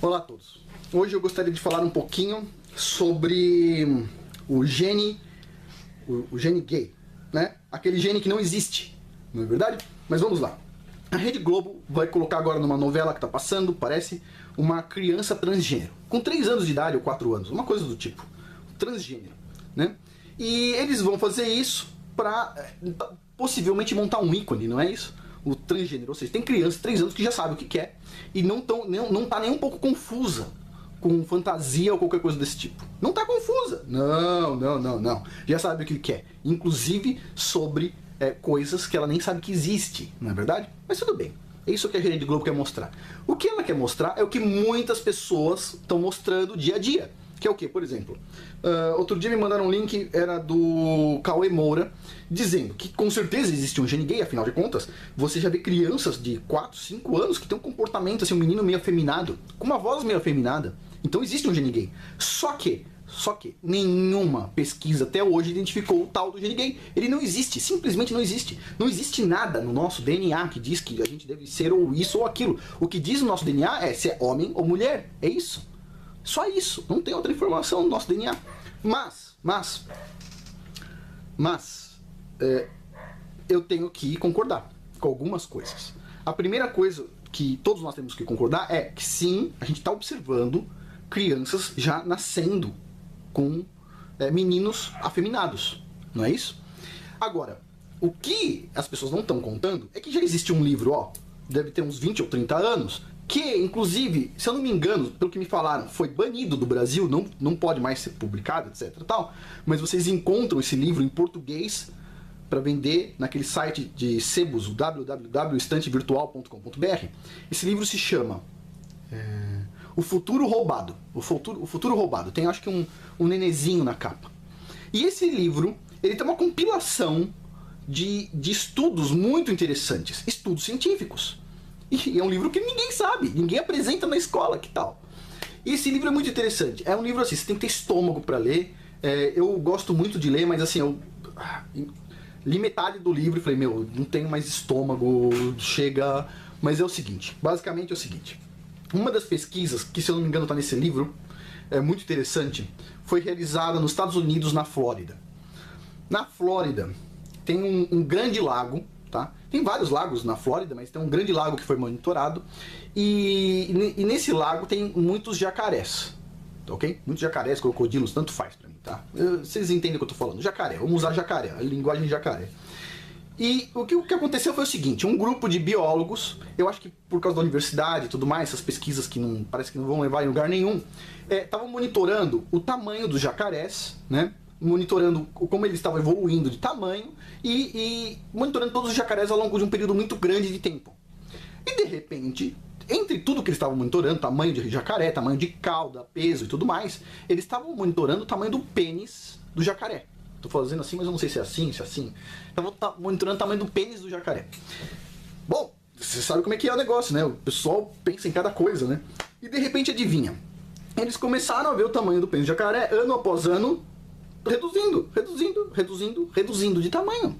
Olá a todos. Hoje eu gostaria de falar um pouquinho sobre o gene gay, né? Aquele gene que não existe, não é verdade? Mas vamos lá. A Rede Globo vai colocar agora numa novela que está passando, parece, uma criança transgênero, com 3 anos de idade ou 4 anos, uma coisa do tipo, transgênero, né? E eles vão fazer isso para possivelmente montar um ícone, não é isso? O transgênero, ou seja, tem criança de 3 anos que já sabe o que quer e não tá nem um pouco confusa com fantasia ou qualquer coisa desse tipo. Não tá confusa. Não. Já sabe o que quer. Inclusive sobre coisas que ela nem sabe que existe, não é verdade? Mas tudo bem. É isso que a Rede Globo quer mostrar. O que ela quer mostrar é o que muitas pessoas estão mostrando dia a dia. Que é o que? Por exemplo, outro dia me mandaram um link, era do Cauê Moura, dizendo que com certeza existe um gene gay, afinal de contas, você já vê crianças de 4, 5 anos que tem um comportamento, assim, um menino meio afeminado, com uma voz meio afeminada. Então existe um gene gay. Só que nenhuma pesquisa até hoje identificou o tal do gene gay. Ele não existe, simplesmente não existe. Não existe nada no nosso DNA que diz que a gente deve ser ou isso ou aquilo. O que diz no nosso DNA é se é homem ou mulher, é isso. Só isso, não tem outra informação no nosso DNA. Mas eu tenho que concordar com algumas coisas. A primeira coisa que todos nós temos que concordar é que sim, a gente está observando crianças já nascendo com meninos afeminados, não é isso? Agora, o que as pessoas não estão contando é que já existe um livro, ó, deve ter uns 20 ou 30 anos, que, inclusive, se eu não me engano, pelo que me falaram, foi banido do Brasil, não pode mais ser publicado, etc. Tal, mas vocês encontram esse livro em português para vender naquele site de sebos, o www.estantevirtual.com.br. Esse livro se chama O Futuro Roubado. O Futuro Roubado. Tem, acho que, um nenezinho na capa. E esse livro, ele tem uma compilação de estudos muito interessantes, estudos científicos. E é um livro que ninguém sabe, ninguém apresenta na escola, que tal? E esse livro é muito interessante. É um livro assim, você tem que ter estômago para ler. Eu gosto muito de ler, mas assim, eu li metade do livro e falei, meu, não tenho mais estômago, chega. Mas é o seguinte, basicamente é o seguinte. Uma das pesquisas, que se eu não me engano está nesse livro, é muito interessante, foi realizada nos Estados Unidos, na Flórida. Na Flórida tem um grande lago. Tá? Tem vários lagos na Flórida, mas tem um grande lago que foi monitorado e nesse lago tem muitos jacarés, ok? Muitos jacarés, crocodilos, tanto faz pra mim, tá? Vocês entendem o que eu tô falando, jacaré, vamos usar jacaré, a linguagem de jacaré. E o que aconteceu foi o seguinte, um grupo de biólogos, eu acho que por causa da universidade e tudo mais, essas pesquisas que parece que não vão levar em lugar nenhum, estavam monitorando o tamanho dos jacarés, né? Monitorando como eles estavam evoluindo de tamanho e monitorando todos os jacarés ao longo de um período muito grande de tempo. E de repente, entre tudo que eles estavam monitorando, tamanho de jacaré, tamanho de cauda, peso e tudo mais, eles estavam monitorando o tamanho do pênis do jacaré. Estou fazendo assim, mas eu não sei se é assim, se é assim. Estavam monitorando o tamanho do pênis do jacaré. Bom, você sabe como é que é o negócio, né? O pessoal pensa em cada coisa, né? E de repente, adivinha? Eles começaram a ver o tamanho do pênis do jacaré, ano após ano, reduzindo de tamanho.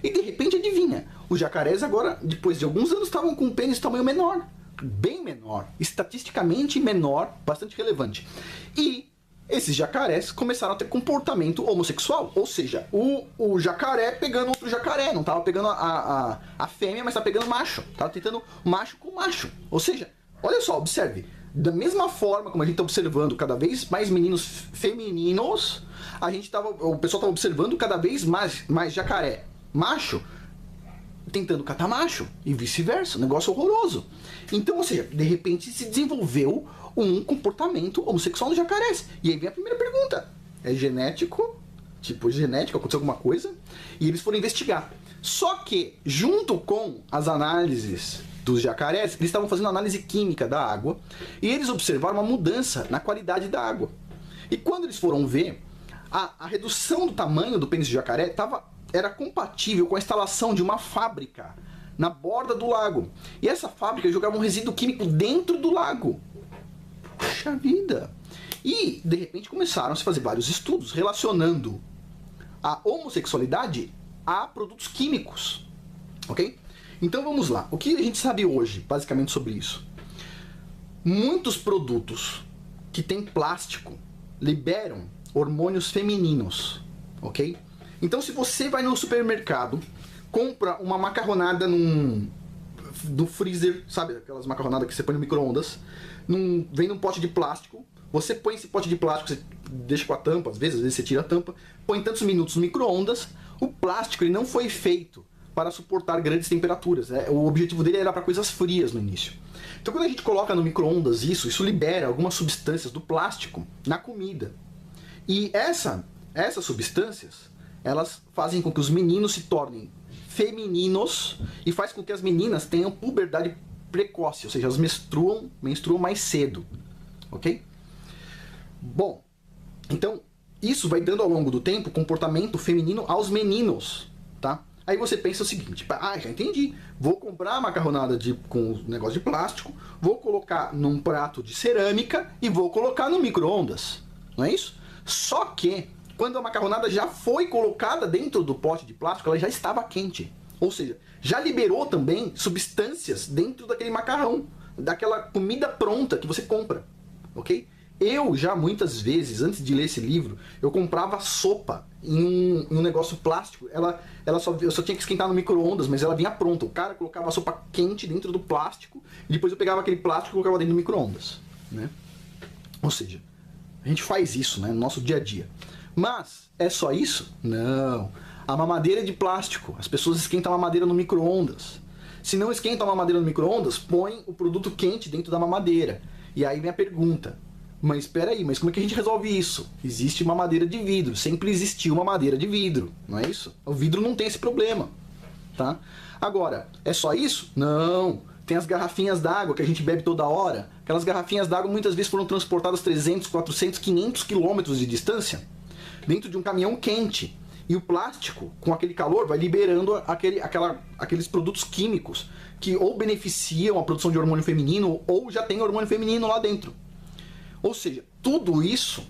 E de repente, adivinha, os jacarés agora, depois de alguns anos, estavam com um pênis de tamanho menor, bem menor, estatisticamente menor, bastante relevante. E esses jacarés começaram a ter comportamento homossexual, ou seja, o jacaré pegando outro jacaré, não estava pegando a fêmea, mas estava pegando macho, estava tentando macho com macho. Ou seja, olha só, observe, da mesma forma como a gente está observando cada vez mais meninos femininos, o pessoal estava observando cada vez mais jacaré macho tentando catar macho e vice-versa, um negócio horroroso. Então, ou seja, de repente se desenvolveu um comportamento homossexual nos jacarés. E aí vem a primeira pergunta: é genético? Tipo, genético, aconteceu alguma coisa? E eles foram investigar. Só que, junto com as análises dos jacarés, eles estavam fazendo análise química da água e eles observaram uma mudança na qualidade da água. E quando eles foram ver, a redução do tamanho do pênis de jacaré era compatível com a instalação de uma fábrica na borda do lago. E essa fábrica jogava um resíduo químico dentro do lago. Puxa vida! E, de repente, começaram a se fazer vários estudos relacionando a homossexualidade a produtos muitos produtos que tem plástico liberam hormônios femininos, ok? Então, se você vai no supermercado, compra uma macarronada no freezer, sabe? Aquelas macarronadas que você põe no micro-ondas, vem num pote de plástico, você põe esse pote de plástico, você deixa com a tampa, às vezes você tira a tampa, põe tantos minutos no micro-ondas, o plástico ele não foi feito para suportar grandes temperaturas, né? O objetivo dele era para coisas frias no início. Então, quando a gente coloca no micro-ondas isso libera algumas substâncias do plástico na comida. E essas substâncias, elas fazem com que os meninos se tornem femininos e faz com que as meninas tenham puberdade precoce, ou seja, elas menstruam mais cedo, ok? Bom, então isso vai dando ao longo do tempo comportamento feminino aos meninos, tá? Aí você pensa o seguinte, já entendi, vou comprar macarronada com um negócio de plástico, vou colocar num prato de cerâmica e vou colocar no micro-ondas, não é isso? Só que, quando a macarronada já foi colocada dentro do pote de plástico, ela já estava quente. Ou seja, já liberou também substâncias dentro daquele macarrão, daquela comida pronta que você compra, ok? Eu já muitas vezes, antes de ler esse livro, eu comprava sopa em um negócio plástico. Eu só tinha que esquentar no micro-ondas, mas ela vinha pronta. O cara colocava a sopa quente dentro do plástico e depois eu pegava aquele plástico e colocava dentro do micro-ondas, né? Ou seja, a gente faz isso, né, no nosso dia a dia. Mas é só isso? Não. A mamadeira é de plástico. As pessoas esquentam a mamadeira no micro-ondas. Se não esquentam a mamadeira no micro-ondas, põe o produto quente dentro da mamadeira. E aí vem a pergunta. Mas espera aí, mas como é que a gente resolve isso? Existe uma madeira de vidro, sempre existiu uma madeira de vidro, não é isso? O vidro não tem esse problema, tá? Agora, é só isso? Não. Tem as garrafinhas d'água que a gente bebe toda hora. Aquelas garrafinhas d'água muitas vezes foram transportadas 300, 400, 500 quilômetros de distância dentro de um caminhão quente. E o plástico, com aquele calor, vai liberando aqueles produtos químicos que ou beneficiam a produção de hormônio feminino ou já tem hormônio feminino lá dentro. Ou seja, tudo isso,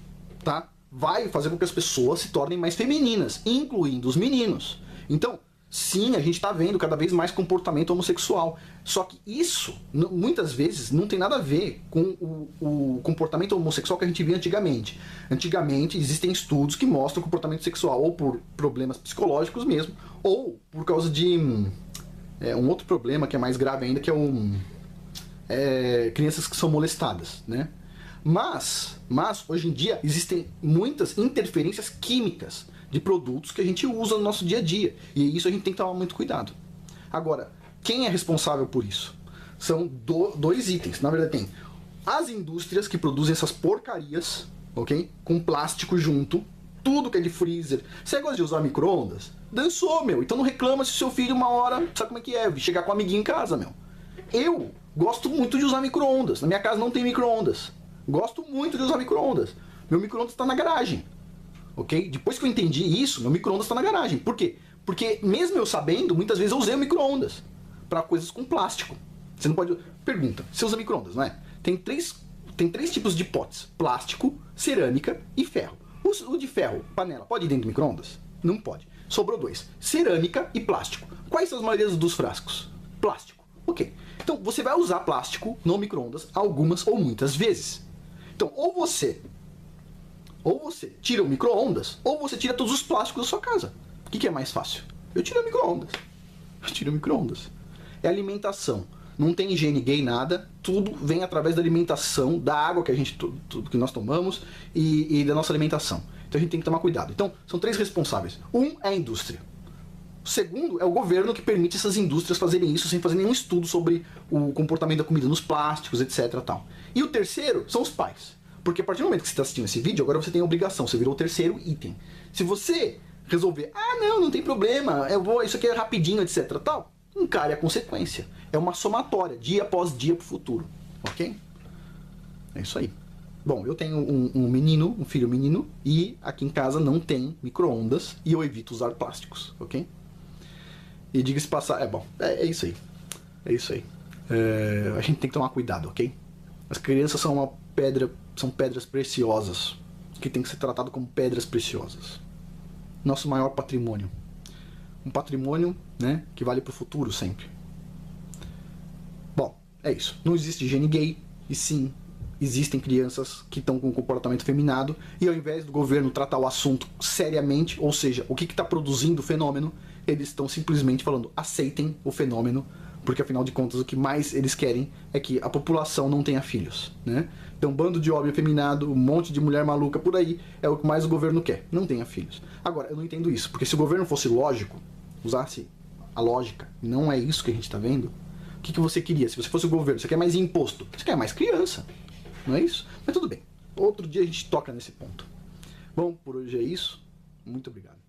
tá, vai fazer com que as pessoas se tornem mais femininas, incluindo os meninos. Então, sim, a gente está vendo cada vez mais comportamento homossexual. Só que isso, muitas vezes, não tem nada a ver com o comportamento homossexual que a gente via antigamente. Antigamente, existem estudos que mostram comportamento sexual ou por problemas psicológicos mesmo, ou por causa de um outro problema que é mais grave ainda, que é crianças que são molestadas, né? Mas, hoje em dia, existem muitas interferências químicas de produtos que a gente usa no nosso dia a dia. E isso a gente tem que tomar muito cuidado. Agora, quem é responsável por isso? São dois itens. Na verdade, tem as indústrias que produzem essas porcarias, ok? Com plástico junto, tudo que é de freezer. Você gosta de usar micro-ondas? Dançou, meu. Então não reclama se o seu filho uma hora, sabe como é que é? Chegar com um amiguinho em casa, meu. Eu gosto muito de usar micro-ondas. Na minha casa não tem micro-ondas. Gosto muito de usar micro-ondas. Meu micro-ondas está na garagem. Ok? Depois que eu entendi isso, meu micro-ondas está na garagem. Por quê? Porque mesmo eu sabendo, muitas vezes eu usei o micro-ondas para coisas com plástico. Você não pode... Pergunta, você usa micro-ondas, não é? Tem três tipos de potes. Plástico, cerâmica e ferro. O de ferro, panela, pode ir dentro do micro-ondas? Não pode. Sobrou dois. Cerâmica e plástico. Quais são as maiorias dos frascos? Plástico. Ok. Então, você vai usar plástico no micro-ondas algumas ou muitas vezes. Então, ou você tira o micro-ondas, ou você tira todos os plásticos da sua casa. O que é mais fácil? Eu tiro o micro-ondas. É alimentação. Não tem higiene gay, nada. Tudo vem através da alimentação, da água que tudo que nós tomamos e da nossa alimentação. Então a gente tem que tomar cuidado. Então, são três responsáveis. Um é a indústria. O segundo é o governo que permite essas indústrias fazerem isso sem fazer nenhum estudo sobre o comportamento da comida nos plásticos, etc. Tal. E o terceiro são os pais. Porque a partir do momento que você está assistindo esse vídeo, agora você tem a obrigação, você virou o terceiro item. Se você resolver, não tem problema, isso aqui é rapidinho, etc. Tal, encare a consequência. É uma somatória, dia após dia pro futuro. Ok? É isso aí. Bom, eu tenho um filho menino, e aqui em casa não tem micro-ondas e eu evito usar plásticos, ok? E diga-se passar, é isso aí. É isso aí. A gente tem que tomar cuidado, ok? As crianças são pedras preciosas, que tem que ser tratado como pedras preciosas. Nosso maior patrimônio. Um patrimônio, né, que vale pro futuro sempre. Bom, é isso. Não existe higiene gay. e sim, existem crianças que estão com comportamento efeminado, e ao invés do governo tratar o assunto seriamente, ou seja, o que está produzindo o fenômeno, eles estão simplesmente falando, aceitem o fenômeno, porque afinal de contas o que mais eles querem é que a população não tenha filhos, né? Então, bando de homem efeminado, um monte de mulher maluca por aí, é o que mais o governo quer, não tenha filhos. Agora, eu não entendo isso, porque se o governo fosse lógico, usasse a lógica, não é isso que a gente está vendo, o que você queria? Se você fosse o governo, você quer mais imposto, você quer mais criança, não é isso? Mas tudo bem, outro dia a gente toca nesse ponto. Bom, por hoje é isso, muito obrigado.